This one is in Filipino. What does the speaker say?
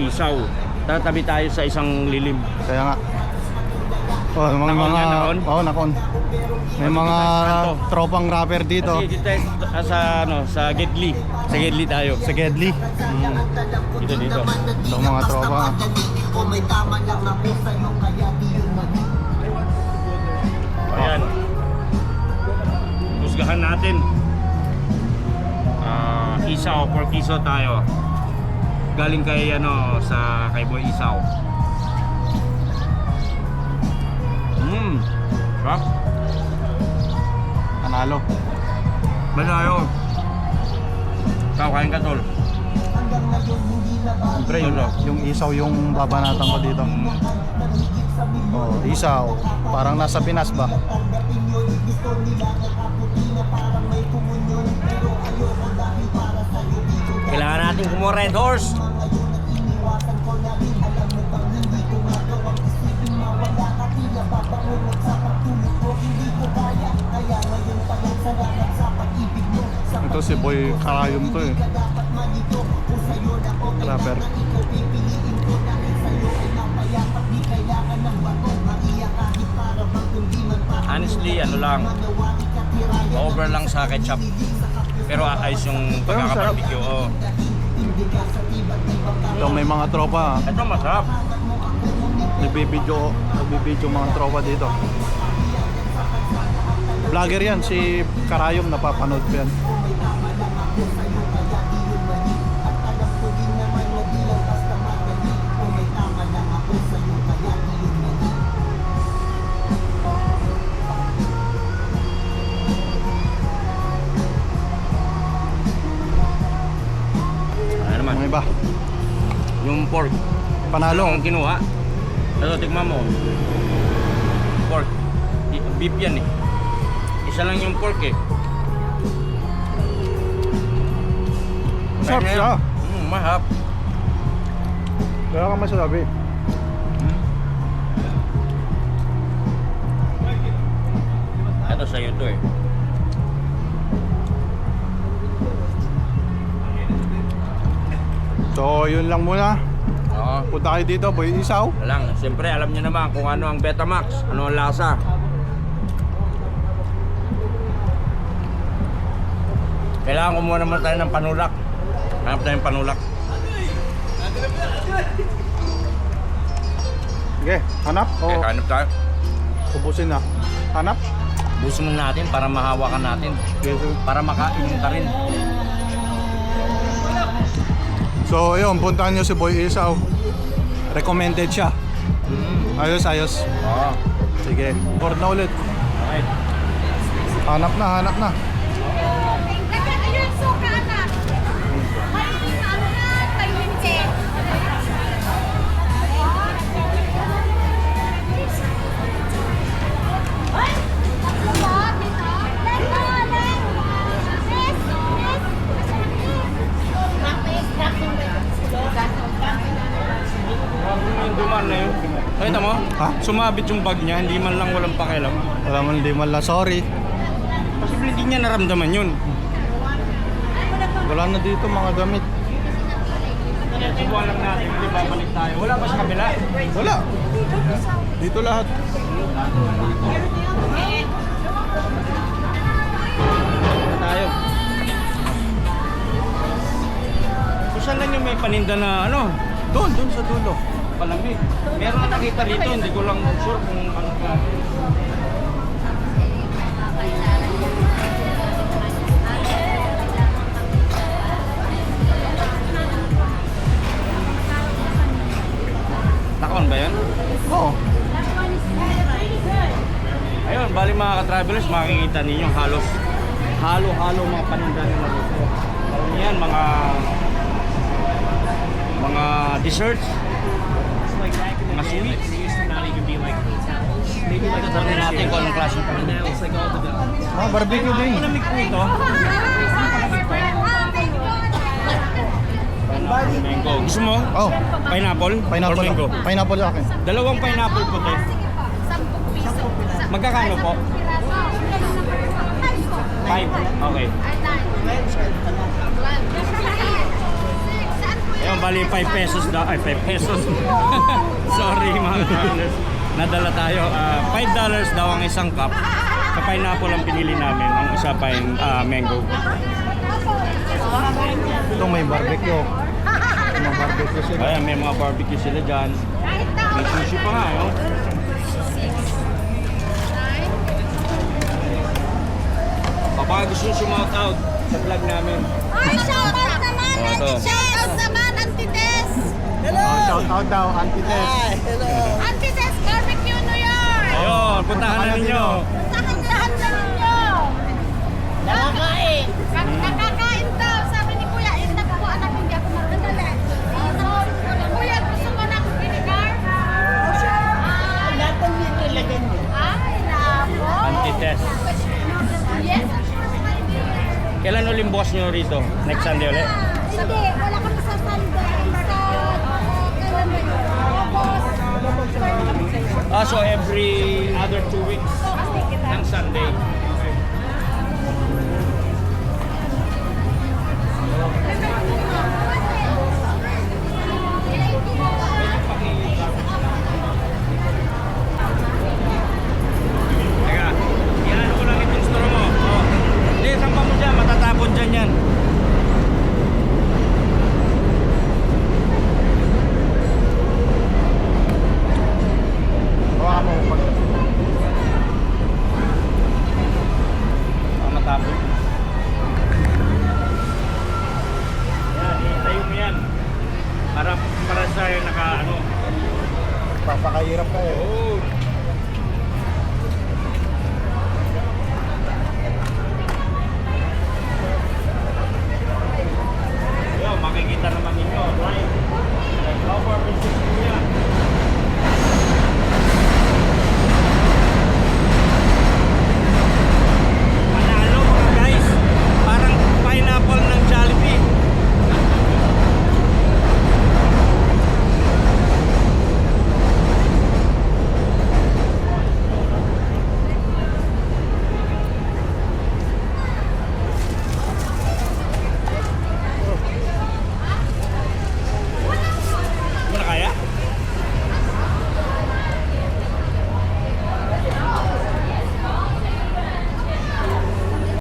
isaw. Tatabi tayo sa isang lilim. Kaya nga. Oh, nakon. May mga tropang rapper dito. Kasi dito sa Gedli. Sa Gedli tayo. Sa Gedli. Dito. Ito mga tropa. Ayan. Husgahan natin. Isaw, pork isaw tayo. Galing kay kay Boy Isaw. Sarap. Panalo. Malayo. Kain ka tol. Siyempre yung isaw yung babanatan ko dito. Oh, isaw. Parang nasa Pinas ba? Kailangan natin kumuha Red Horse. Ito si Boy Karayom to eh. Rapper. Honestly, over lang sa ketchup. Pero ayos yung pagkakabarbecue. Oh. Ito may mga tropa. Ito masarap. Nagbibidyo mga tropa dito. Vlogger yan, si Karayom, napapanood ko yan. Ano naman? Ano ba? Yung pork. Panalo. Ang kinuha. Ito, tignan mo. Pork. Beef yan eh. Isa lang yung pork eh. Sarap siya. Mahap. Kaya ka masasabi. Ito sa'yo to eh. So yun lang muna. Oo. Punta kayo dito, Boy Isaw. Lang. Siyempre alam niyo naman kung ano ang Betamax. Ano ang lasa. Kailangan kumuha naman tayo ng panulak. Hanap tayong panulak. Sige, hanap. Okay, hanap tayo. Ubusin na. Hanap. Busin mo natin para mahawakan natin. Para makain ka rin. So yun, puntahan nyo si Boy Isaw. Recommended siya. Ayos. Oo. Sige, board na ulit. Okay. Hanap na. Yung duman na yun. Nakita mo? Ha? Sumabit yung bag niya, hindi man lang walang pakialam. Hindi man lang, sorry. Posible hindi niya naramdaman yun. Wala na dito mga damit. Subuhan lang natin, hindi babalik tayo. Wala pa sa kabila. Wala. Dito lahat. Tayo. Kung saan lang yung may paninda na Doon sa dulo. palamig. Meron na nakita dito, hindi ko lang sure kung ano ka. Nakaon ba yan? Oo. Ayun, bali mga ka-travelers, makikita ninyo halo-halo mga paninda nila dito. Yan, mga desserts, mga sweets. Sabi natin kung anong klaseng paninda. Mga barbecue din. Malamig po ito. Mango. Gusto mo? Oh, Pineapple? pineapple. Or mango? Pineapple sa akin. Dalawang pineapple po tayo. Magkakano po? 5. Okay. Ayun, bali 5 pesos daw. Ay, 5 pesos. Sorry mga brothers. Nadala tayo. $5 daw ang isang cup. Sa pineapple ang pinili namin. Ang isa pa yung mango. Ito may barbecue. May barbecue sila. Ayan, may mga barbecue sila dyan. May sushi pa nga, yun. Baka gusto nyo sumout out sa vlog namin. Ay, shout out naman! Oh, ito. Shout out naman, Auntie Tess! Oh, shout out daw, Auntie Tess. Auntie Tess Barbecue New York! Ayun, puntahan na ninyo. Puntahan lahat na ninyo! Nakakain! Nakakain daw! Sabi ni Kuya, intak po anak, hindi ako magdadala. Kuya, gusto mo ng vinegar? Lahat ng nilagay mo. Ay, nako! Antites. Yes, Kailan ulit boss nyo rito? Next Sunday ulit? hindi, wala kami sa Sunday. Kailan ba yun? August. So every other 2 weeks ng Sunday. Teka, yan ko lang itong store mo. Oh. Hindi, sampa mo dyan, matatapon dyan yan. Hawa mo pag Matapon. Yan, itayo mo yan. Para sa naka ano. papakahirap ka eh. Oh,